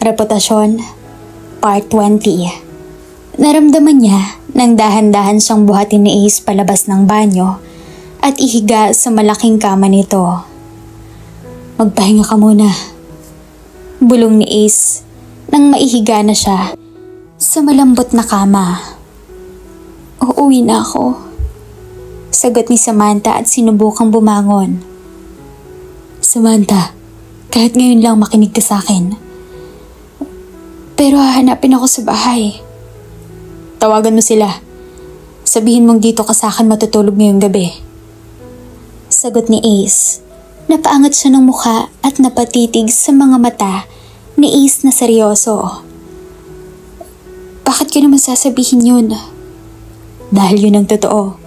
Reputasyon, Part 20. Naramdaman niya nang dahan-dahan siyang buhatin ni Ace palabas ng banyo at ihiga sa malaking kama nito. Magpahinga ka muna. Bulong ni Ace nang maihiga na siya sa malambot na kama. Uuwi na ako. Sagot ni Samantha at sinubukang bumangon. Samantha, kahit ngayon lang makinig ka sa akin. Pero hahanapin ako sa bahay. Tawagan mo sila. Sabihin mong dito ka sa akin matutulog ngayong gabi. Sagot ni Ace. Napaangat siya ng mukha at napatitig sa mga mata ni Ace na seryoso. Bakit ko naman sasabihin yun? Dahil yun ang totoo.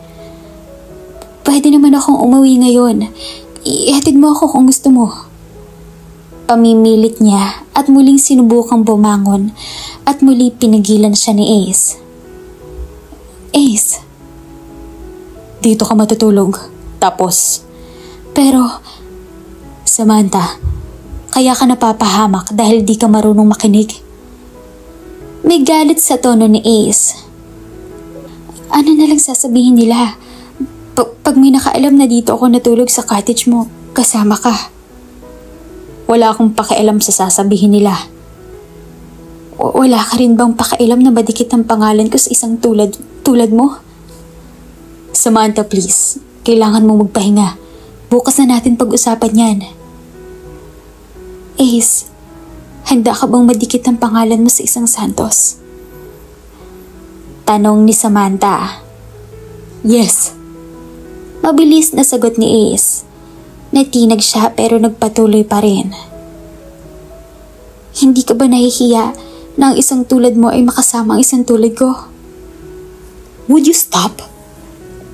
Pwede naman akong umuwi ngayon. Ihatid mo ako kung gusto mo. Pamimilit niya at muling sinubukang bumangon at muli pinagilan siya ni Ace. Ace, dito ka matutulog. Tapos, pero, Samantha, kaya ka napapahamak dahil di ka marunong makinig. May galit sa tono ni Ace. Ano na lang sasabihin nila? Pag may nakaalam na dito ako natulog sa cottage mo, kasama ka. Wala akong pakialam sa sasabihin nila. Wala ka rin bang pakialam na madikit ang pangalan ko sa isang tulad mo? Samantha, please. Kailangan mong magpahinga. Bukas na natin pag-usapan yan. Ace, handa ka bang madikit ang pangalan mo sa isang Santos? Tanong ni Samantha. Yes. Mabilis na sagot ni Ace. Natinag siya pero nagpatuloy pa rin. Hindi ka ba nahihiya na ang isang tulad mo ay makasama ang isang tulad ko? Would you stop?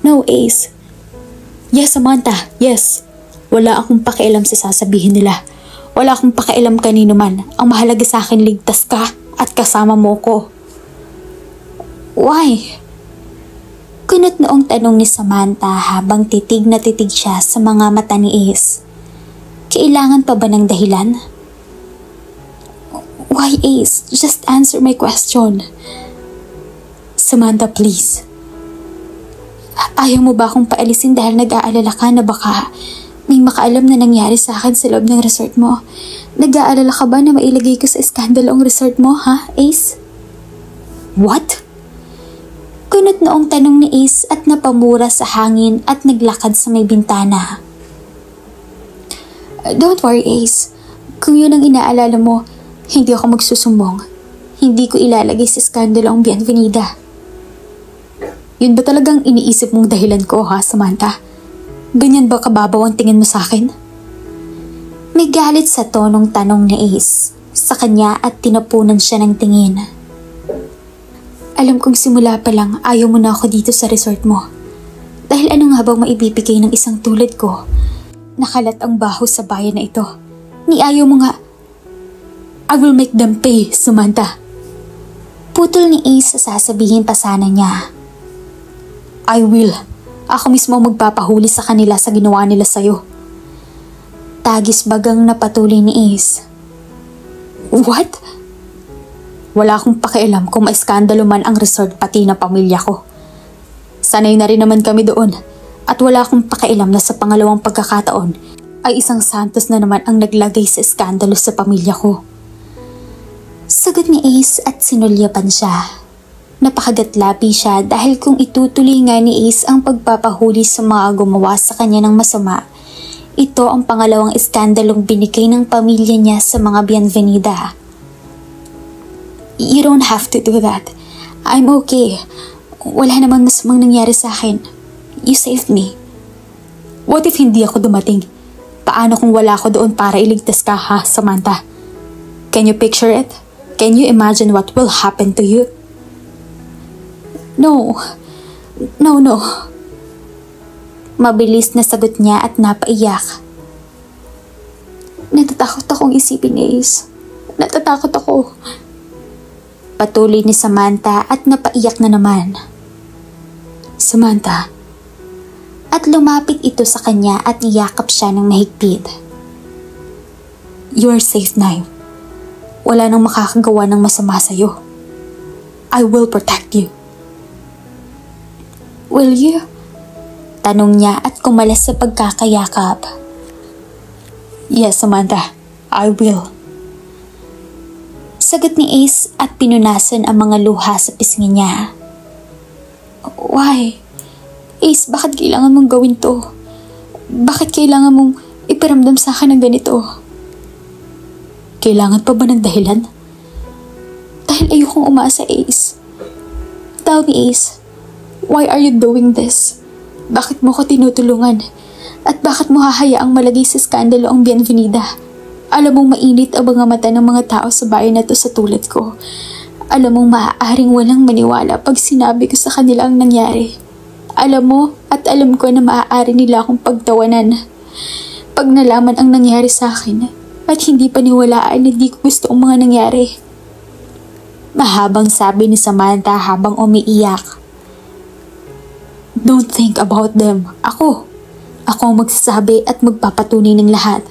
No, Ace. Yes, Samantha. Yes. Wala akong pakialam sa sasabihin nila. Wala akong pakialam kanino man. Ang mahalaga sa akin ligtas ka at kasama mo ko. Why? Kunot noong tanong ni Samantha habang titig na titig siya sa mga mata ni Ace. Kailangan pa ba ng dahilan? Why, Ace? Just answer my question. Samantha, please. Ayaw mo ba akong paalisin dahil nag-aalala ka na baka may makaalam na nangyari sa akin sa loob ng resort mo? Nag-aalala ka ba na mailagay ko sa iskandalo ang resort mo, ha, Ace? What? Kunot noong tanong ni Ace at napamura sa hangin at naglakad sa may bintana. Don't worry, Ace. Kung yun ang inaalala mo, hindi ako magsusumbong. Hindi ko ilalagay sa skandalo ang Bienvenida. Yun ba talagang iniisip mong dahilan ko, ha, Samantha? Ganyan ba kababaw ang tingin mo sa akin? May galit sa tonong tanong ni Ace sa kanya at tinapunan siya ng tingin. Alam kong simula pa lang ayaw mo na ako dito sa resort mo. Dahil ano nga bang maibibigay ng isang tulad ko? Nakalat ang baho sa bayan na ito. Ni ayaw mo nga. I will make them pay, Samantha. Putol ni Ace sa sasabihin pa sana niya. I will. Ako mismo magpapahuli sa kanila sa ginawa nila sa'yo. Tagis bagang napatuloy ni Ace. What? Wala akong pakialam kung maiskandalo man ang resort pati na pamilya ko. Sanay na rin naman kami doon at wala akong pakialam na sa pangalawang pagkakataon ay isang Santos na naman ang naglagay sa iskandalo sa pamilya ko. Sagot ni Ace at sinulyapan siya. Napakagatlapi siya dahil kung itutuloy nga ni Ace ang pagpapahuli sa mga gumawa sa kanya ng masama, ito ang pangalawang iskandalong binigay ng pamilya niya sa mga Bienvenida. You don't have to do that. I'm okay. Wala namang masamang nangyari sa akin. You saved me. What if hindi ako dumating? Paano kung wala ako doon para iligtas ka, ha, Samantha? Can you picture it? Can you imagine what will happen to you? No. No. Mabilis na sagot niya at napaiyak. Natatakot akong isipin, Ace. Natatakot ako. Patuloy ni Samantha at napaiyak na naman. Samantha. At lumapit ito sa kanya at niyakap siya ng mahigpit. You are safe now. wala nang makakagawa ng masama sa'yo. I will protect you. Will you? Tanong niya at kumalas sa pagkakayakap. Yes, Samantha, I will. Sagot ni Ace at pinunasan ang mga luha sa pisngi niya. Why? Ace, bakit kailangan mong gawin to? Bakit kailangan mong iparamdam sa akin ng ganito? Kailangan pa ba ng dahilan? Dahil ayokong umasa, Ace. Tell me, Ace, why are you doing this? Bakit mo ko tinutulungan? At bakit mo hahayaang malagay sa skandalo ang Bienvenida? Alam mong mainit ang mga mata ng mga tao sa bayan na to sa tulad ko. Alam mong maaaring walang maniwala pag sinabi ko sa kanila ang nangyari. Alam mo at alam ko na maaari nila akong pagtawanan. Pag nalaman ang nangyari sa akin at hindi paniwalaan na di ko gusto ang mga nangyari. Mahabang sabi ni Samantha habang umiiyak. Don't think about them. Ako ang magsasabi at magpapatunay ng lahat.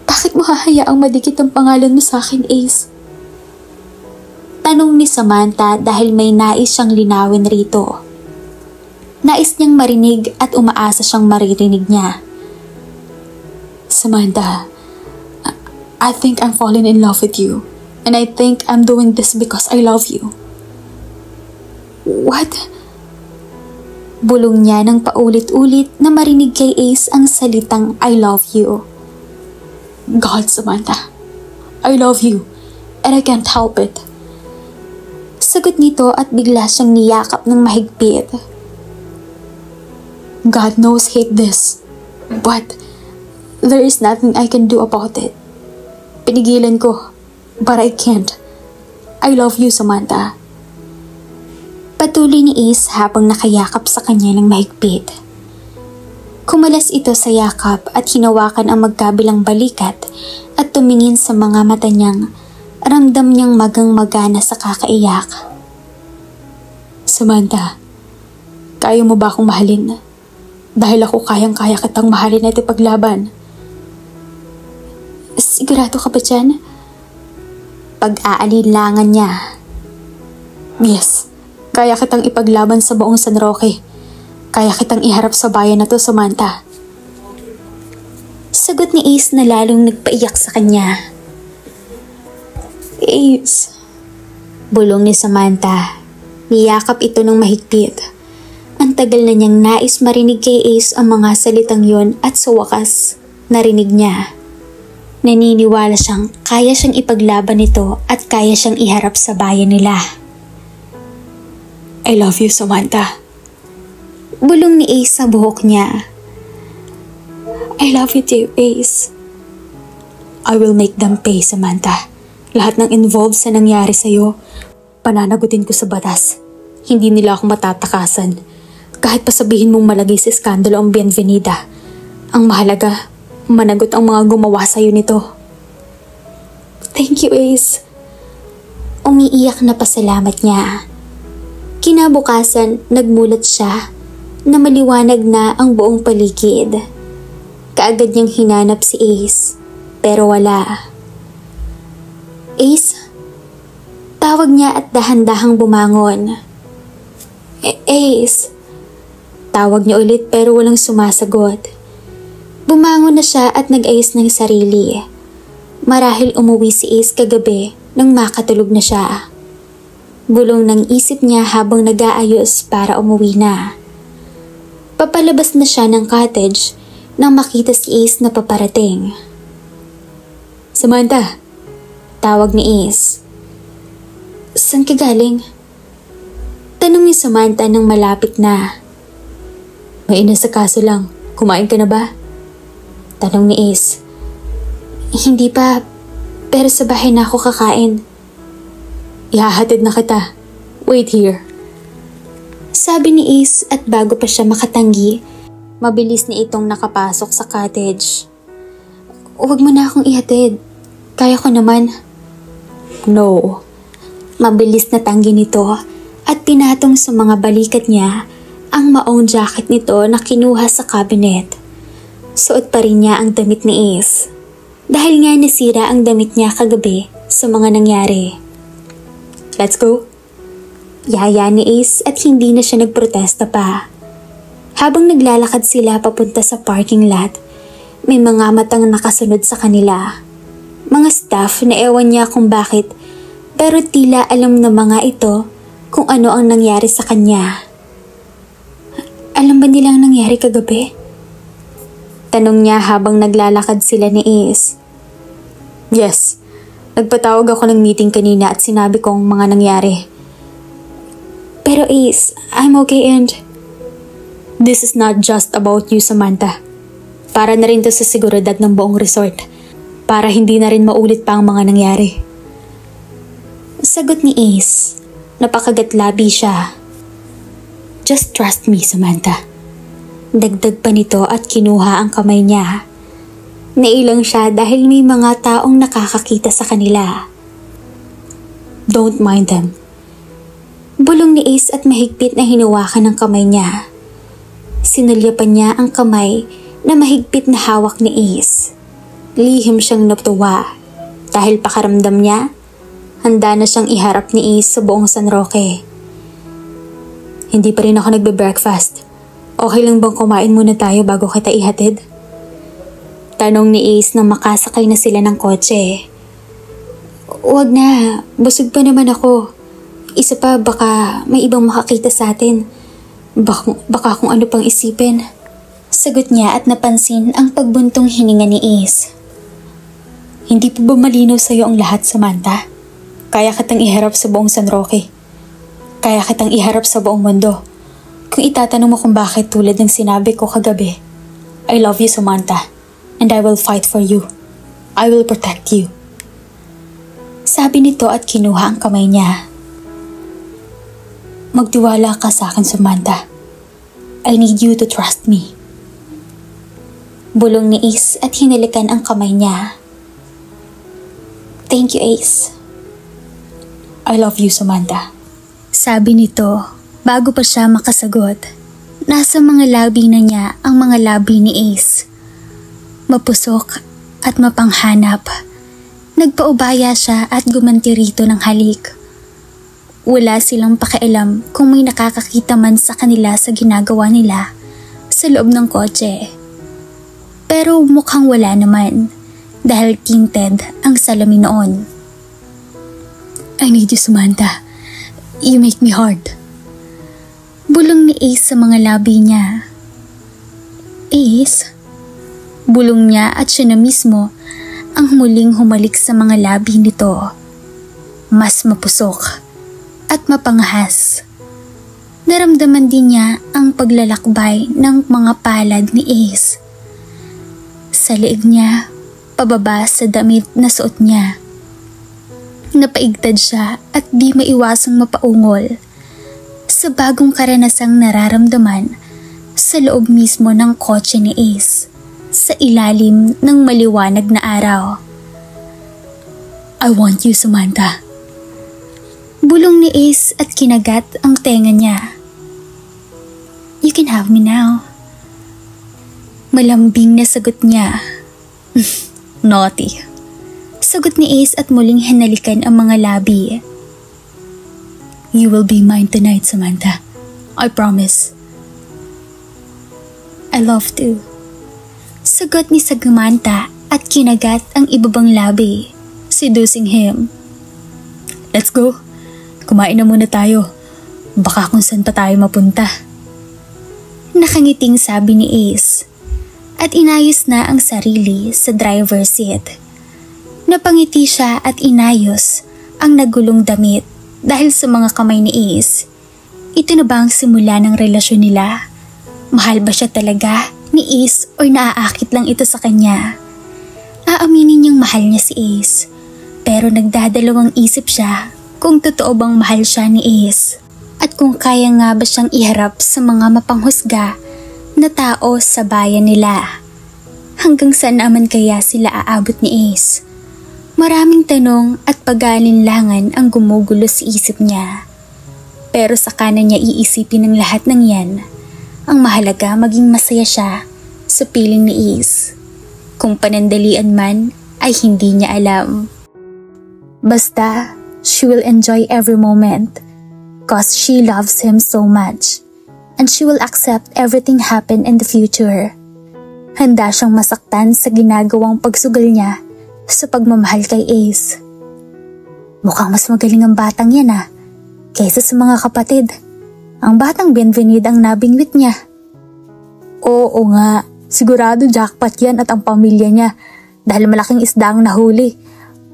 Bakit mo hahayaang madikit ang pangalan mo sa akin, Ace? Tanong ni Samantha dahil may nais siyang linawin rito. Nais niyang marinig at umaasa siyang maririnig niya. Samantha, I think I'm falling in love with you. And I think I'm doing this because I love you. What? Bulong niya nang paulit-ulit na marinig kay Ace ang salitang I love you. God, Samantha, I love you and I can't help it. Sagot nito at bigla siyang niyakap ng mahigpit. God knows hate this, but there is nothing I can do about it. Pinigilan ko, but I can't. I love you, Samantha. Patuloy ni Ace habang nakayakap sa kanya ng mahigpit. Kumalas ito sa yakap at hinawakan ang magkabilang balikat at tumingin sa mga mata niyang ramdam niyang magang-magana sa kakaiyak. Samantha, kaya mo ba akong mahalin? Dahil ako kayang-kaya kitang mahalin at ipaglaban. Sigurado ka ba dyan? Pag-aalilangan niya. Yes, kaya kitang ipaglaban sa buong San Roque. Kaya kitang iharap sa bayan na to, Samantha. Sagot ni Ace na lalong nagpaiyak sa kanya. Ace. Bulong ni Samantha. Niyakap ito ng mahigpit. Ang tagal na niyang nais marinig kay Ace ang mga salitang yon at sa wakas, narinig niya. Naniniwala siyang kaya siyang ipaglaban ito at kaya siyang iharap sa bayan nila. I love you, Samantha. Bulong ni Ace sa buhok niya. I love you too, Ace. I will make them pay, Samantha. Lahat ng involved sa nangyari sa'yo, pananagutin ko sa batas. Hindi nila ako matatakasan. Kahit pa sabihin mong malagay sa skandalo ang Bienvenida. Ang mahalaga, managot ang mga gumawa sa'yo nito. Thank you, Ace. Umiiyak na pasalamat niya. Kinabukasan, nagmulat siya na maliwanag na ang buong paligid. Kaagad niyang hinanap si Ace, pero wala. Ace? Tawag niya at dahan-dahang bumangon. Ace? Tawag niya ulit pero walang sumasagot. Bumangon na siya at nag-ayos ng sarili. Marahil umuwi si Ace kagabi nang makatulog na siya. Bulong ng isip niya habang nag-aayos para umuwi na. Papalabas na siya ng cottage nang makita si Ace na paparating. Samantha, tawag ni Ace. Saan ka galing? Tanong ni Samantha nang malapit na. May inasakaso lang, kumain ka na ba? Tanong ni Ace. Hindi pa, pero sa bahay na ako kakain. Ihahatid na kita. Wait here. Sabi ni Ace at bago pa siya makatanggi, mabilis na itong nakapasok sa cottage. Huwag mo na akong ihatid. Kaya ko naman. No. Mabilis na tanggi nito at pinatong sa mga balikat niya ang maong jacket nito na kinuha sa cabinet. Suot pa rin niya ang damit ni Ace. dahil nga nasira ang damit niya kagabi sa mga nangyari. Let's go. Yaya ni Ace at hindi na siya nagprotesta pa. Habang naglalakad sila papunta sa parking lot, may mga matang nakasunod sa kanila. Mga staff na ewan niya kung bakit, pero tila alam ng mga ito kung ano ang nangyari sa kanya. Alam ba nilang nangyari kagabi? Tanong niya habang naglalakad sila ni Ace. Yes, nagpatawag ako ng meeting kanina at sinabi kong mga nangyari. Pero Ace, I'm okay and... This is not just about you, Samantha. Para na rin to sa seguridad ng buong resort. Para hindi na rin maulit pa ang mga nangyari. Sagot ni Ace. Napakagatlabi siya. Just trust me, Samantha. Dagdag pa nito at kinuha ang kamay niya. Nailang siya dahil may mga taong nakakakita sa kanila. Don't mind them. Bulong ni Ace at mahigpit na hinawakan ng kamay niya. Sinulyapan niya ang kamay na mahigpit na hawak ni Ace. Lihim siyang natuwa dahil pakaramdam niya, handa na siyang iharap ni Ace sa buong San Roque. Hindi pa rin ako nagbe-breakfast. Okay lang bang kumain muna tayo bago kita ihatid? Tanong ni Ace nang makasakay na sila ng kotse. Huwag na, busog pa naman ako. Isa pa baka may ibang makakita sa atin. Baka kung ano pang isipin. Sagot niya at napansin ang pagbuntong hininga ni Ace. Hindi pa ba malinaw sa'yo ang lahat, Samantha? Kaya kitang iharap sa buong San Roque. Kaya kitang iharap sa buong mundo. Kung itatanong mo kung bakit tulad ng sinabi ko kagabi, I love you, Samantha. And I will fight for you. I will protect you. Sabi nito at kinuha ang kamay niya. Magtiwala ka sa akin, Samantha. I need you to trust me. Bulong ni Ace at hinalikan ang kamay niya. Thank you, Ace. I love you, Samantha. Sabi nito bago pa siya makasagot. Nasa mga labi na niya ang mga labi ni Ace. Mapusok at mapanghanap. Nagpaubaya siya at gumanti rito ng halik. Wala silang pakialam kung may nakakakita man sa kanila sa ginagawa nila sa loob ng kotse. Pero mukhang wala naman dahil tinted ang salamin noon. I need you, Samantha. You make me hard. Bulong ni Ace sa mga labi niya. Ace? Bulong niya at siya na mismo ang muling humalik sa mga labi nito. Mas mapusok at mapangahas. Naramdaman din niya ang paglalakbay ng mga palad ni Ace. Sa leeg niya, pababa sa damit na suot niya. Napaigtad siya at di maiwasang mapaungol sa bagong karanasang nararamdaman sa loob mismo ng kotse ni Ace. Sa ilalim ng maliwanag na araw. I want you, Samantha. Bulong ni Ace at kinagat ang tenga niya. You can have me now. Malambing na sagot niya. Naughty. Sagot ni Ace at muling hinalikan ang mga labi. You will be mine tonight, Samantha. I promise. I love to. Sagot ni Samantha at kinagat ang ibabang labi, seducing him. Let's go. Kumain na muna tayo. Baka kung saan pa tayo mapunta. Nakangiting sabi ni Ace at inayos na ang sarili sa driver's seat. Napangiti siya at inayos ang nagulong damit dahil sa mga kamay ni Ace. Ito na ba ang simula ng relasyon nila? Mahal ba siya talaga ni Ace o naaakit lang ito sa kanya? Aaminin niyang mahal niya si Ace, pero nagdadalawang isip siya kung totoo bang mahal siya ni Ace at kung kaya nga ba siyang iharap sa mga mapanghusga na tao sa bayan nila. Hanggang saan naman kaya sila aabot ni Ace? Maraming tanong at pag-aalinlangan ang gumugulo sa isip niya. Pero saka na niya iisipin ng lahat ng yan. Ang mahalaga maging masaya siya sa piling ni Ace. Kung panandalian man ay hindi niya alam. Basta, she will enjoy every moment cause she loves him so much and she will accept everything happen in the future. Handa siyang masaktan sa ginagawang pagsugal niya sa pagmamahal kay Ace. Mukhang mas magaling ang batang yan kaysa sa mga kapatid. Ang batang Bienvenida ang nabingwit niya. Oo nga, sigurado jackpot yan at ang pamilya niya dahil malaking isda ang nahuli.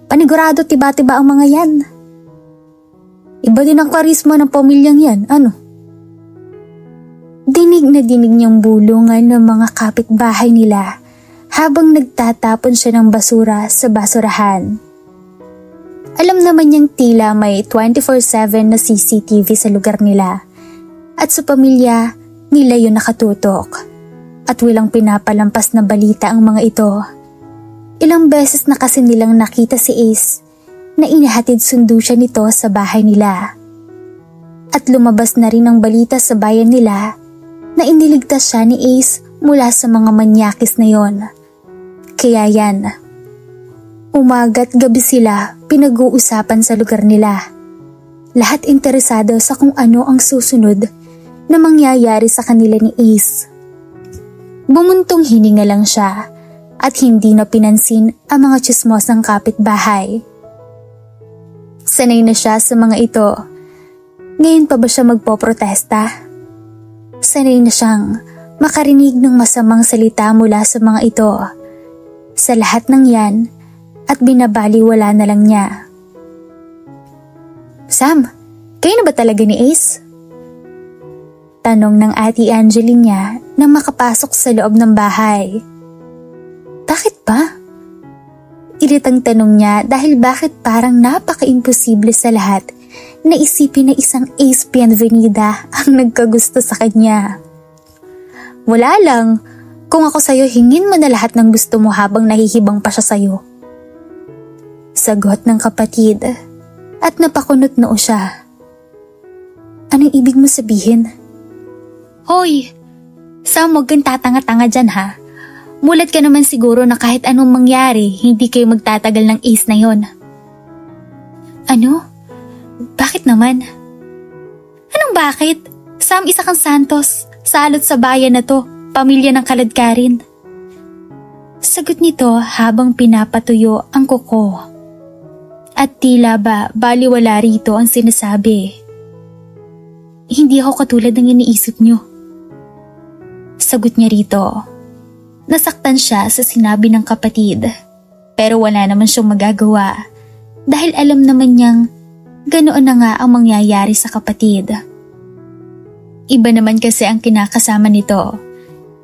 Panigurado tiba-tiba ang mga yan. Iba din ang karisma ng pamilyang yan, ano? Dinig na dinig niyang bulungan ng mga kapitbahay nila habang nagtatapon siya ng basura sa basurahan. Alam naman niyang tila may 24/7 na CCTV sa lugar nila at sa pamilya nila yun nakatutok at walang pinapalampas na balita ang mga ito. Ilang beses na kasi nilang nakita si Ace na inihatid sundo siya nito sa bahay nila. At lumabas na rin ang balita sa bayan nila na iniligtas siya ni Ace mula sa mga manyakis na yon. Kaya yan, umaga't gabi sila pinag-uusapan sa lugar nila. Lahat interesado sa kung ano ang susunod na mangyayari sa kanila ni Ace. Bumuntong hininga lang siya at hindi na pinansin ang mga tsismosang kapitbahay. Sanay na siya sa mga ito. Ngayon pa ba siya magpoprotesta? Sanay na siyang makarinig ng masamang salita mula sa mga ito. Sa lahat ng yan at binabaliwala na lang niya. Sam, kayo na ba talaga ni Ace? Tanong ng Ate Angeline niya nang makapasok sa loob ng bahay. Bakit ba? Iritang tanong niya dahil bakit parang napaka-imposible sa lahat na isipin na isang Ace Bienvenida ang nagkagusto sa kanya. Wala lang, kung ako sa'yo hingin mo na lahat ng gusto mo habang nahihibang pa siya sa'yo. Sagot ng kapatid at napakunot noo siya. Anong ibig mo sabihin? Hoy, Sam, huwag kang tatanga-tanga dyan ha. Mulat ka naman siguro na kahit anong mangyari, hindi kayo magtatagal ng Ace na yon. Ano? Bakit naman? Anong bakit? Sam, isa kang Santos. Salot sa bayan na to, pamilya ng kaladkarin. Sagot nito habang pinapatuyo ang kuko. At tila ba baliwala rito ang sinasabi. Hindi ako katulad ng iniisip niyo. Sagot niya rito. Nasaktan siya sa sinabi ng kapatid, pero wala naman siyang magagawa dahil alam naman niyang ganoon na nga ang mangyayari sa kapatid. Iba naman kasi ang kinakasama nito,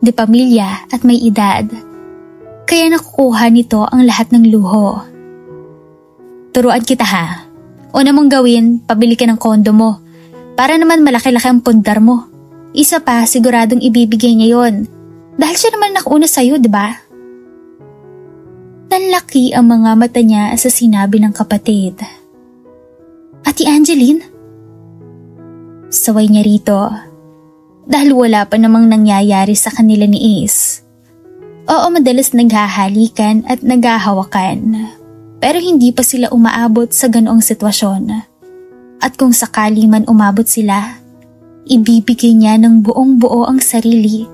di pamilya at may edad, kaya nakukuha nito ang lahat ng luho. Turuan kita ha, una mong gawin, pabili ka ng kondo mo, para naman malaki-laki ang pundar mo. Isa pa, siguradong ibibigay niya yon. Dahil siya naman nakauna sa'yo, di ba? Nanlaki ang mga mata niya sa sinabi ng kapatid. Ate Angeline? Saway niya rito. Dahil wala pa namang nangyayari sa kanila ni Ace. Oo, madalas naghahalikan at naghahawakan. Pero hindi pa sila umaabot sa ganoong sitwasyon. At kung sakali man umabot sila, ibibigay niya ng buong buo ang sarili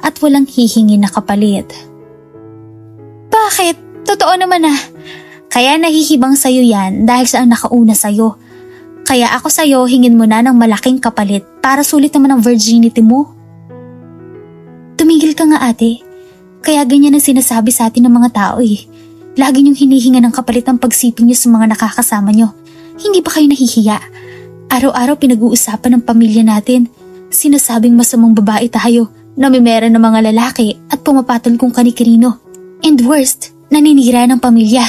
at walang hihingi na kapalit. Bakit? Totoo naman Kaya nahihibang sa'yo yan dahil siya ang nakauna sa'yo. Kaya ako sa'yo hingin mo na ng malaking kapalit para sulit naman ang virginity mo. Tumigil ka nga ate. Kaya ganyan ang sinasabi sa atin ng mga tao Lagi niyong hinihinga ng kapalit ang pagsiping niyo sa mga nakakasama niyo. Hindi ba kayo nahihiya? Araw-araw pinag-uusapan ng pamilya natin. Sinasabing masamang babae tayo. Namimera ng mga lalaki at pumapatol kung kani-kanino. And worst, naninira ng pamilya.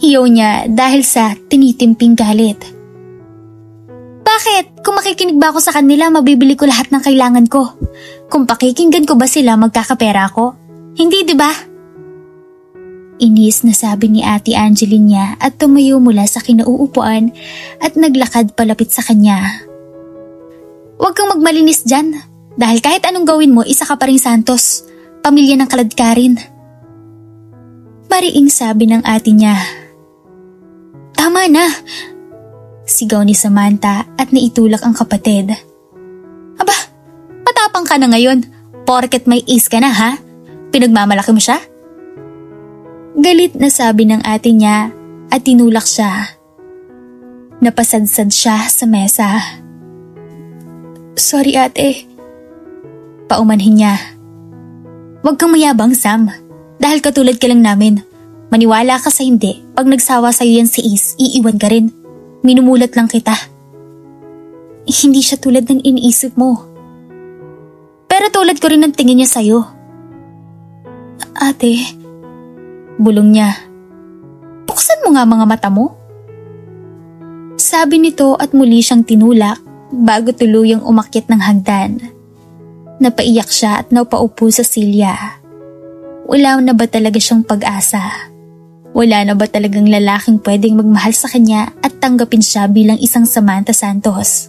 Hiyaw niya dahil sa tinitimping galit. Bakit? Kung makikinig ba ako sa kanila, mabibili ko lahat ng kailangan ko. Kung pakikinggan ko ba sila, magkakapera ako? Hindi, di ba? Inis na sabi ni Ate Angeline niya at tumayo mula sa kinauupuan at naglakad palapit sa kanya. Huwag kang magmalinis dyan. Dahil kahit anong gawin mo, isa ka pa ring Santos, pamilya ng kaladkarin. Mariing sabi ng ate niya. Tama na! Sigaw ni Samantha at naitulak ang kapatid. Aba, matapang ka na ngayon. Porket may ace ka na ha? Pinagmamalaki mo siya? Galit na sabi ng ate niya at tinulak siya. Napasadsad siya sa mesa. Sorry ate. Paumanhin niya. Huwag kang mayabang, Sam. Dahil katulad ka lang namin. Maniwala ka sa hindi. Pag nagsawa sa'yo yan si Ace, iiwan ka rin. Minumulat lang kita. Hindi siya tulad ng iniisip mo. Pero tulad ko rin ng tingin niya sa'yo. Ate, bulong niya. Buksan mo nga mga mata mo. Sabi nito at muli siyang tinulak bago tuluyang umakyat ng hagdan. Napaiyak siya at napaupo sa silya. Wala na ba talaga siyang pag-asa? Wala na ba talagang lalaking pwedeng magmahal sa kanya at tanggapin siya bilang isang Samantha Santos?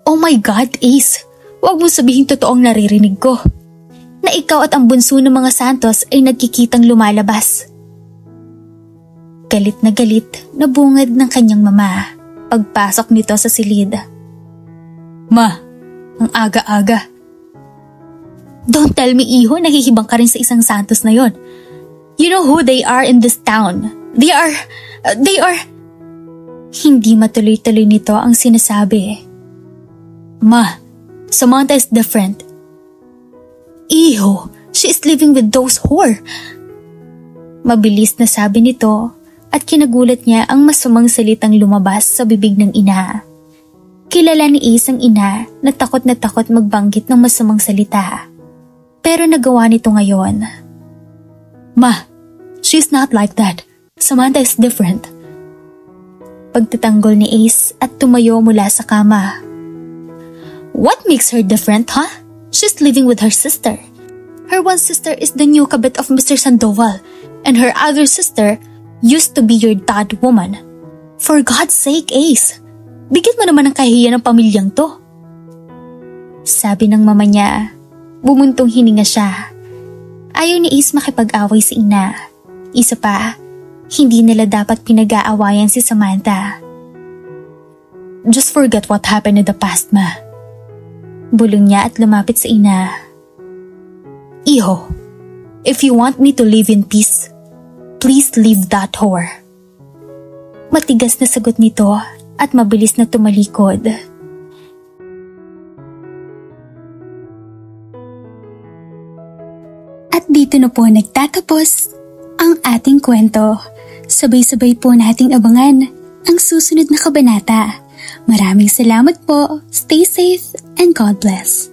Oh my God, Ace! Huwag mo sabihin totoong naririnig ko. Na ikaw at ang bunso ng mga Santos ay nagkikitang lumalabas. Galit na bungad ng kanyang mama pagpasok nito sa silid. Ma! Ang aga-aga. Don't tell me, iho, nahihibang ka rin sa isang Santos na yon. You know who they are in this town. They are... Hindi matuloy-tuloy nito ang sinasabi. Ma, Samantha is different. Iho, she is living with those whore. Mabilis na sabi nito at kinagulat niya ang masamang salitang lumabas sa bibig ng ina. Kilala ni Ace ang ina na takot magbanggit ng masamang salita. Pero nagawa nito ngayon. Ma, she's not like that. Samantha is different. Pagtatanggol ni Ace at tumayo mula sa kama. What makes her different, huh? She's living with her sister. Her one sister is the new kabit of Mr. Sandoval, and her other sister used to be your dad woman. For God's sake, Ace, bigyan mo naman ng kahihiyan ng pamilyang to. Sabi ng mama niya, bumuntong hininga siya. Ayaw ni Ace makipag-away sa ina. Isa pa, hindi nila dapat pinag-aawayan si Samantha. Just forget what happened in the past, ma. Bulong niya at lumapit sa ina. Iho, if you want me to live in peace, please leave that whore. Matigas na sagot nito at mabilis na tumalikod. At dito na po nagtatapos ang ating kwento. Sabay-sabay po nating abangan ang susunod na kabanata. Maraming salamat po. Stay safe and God bless.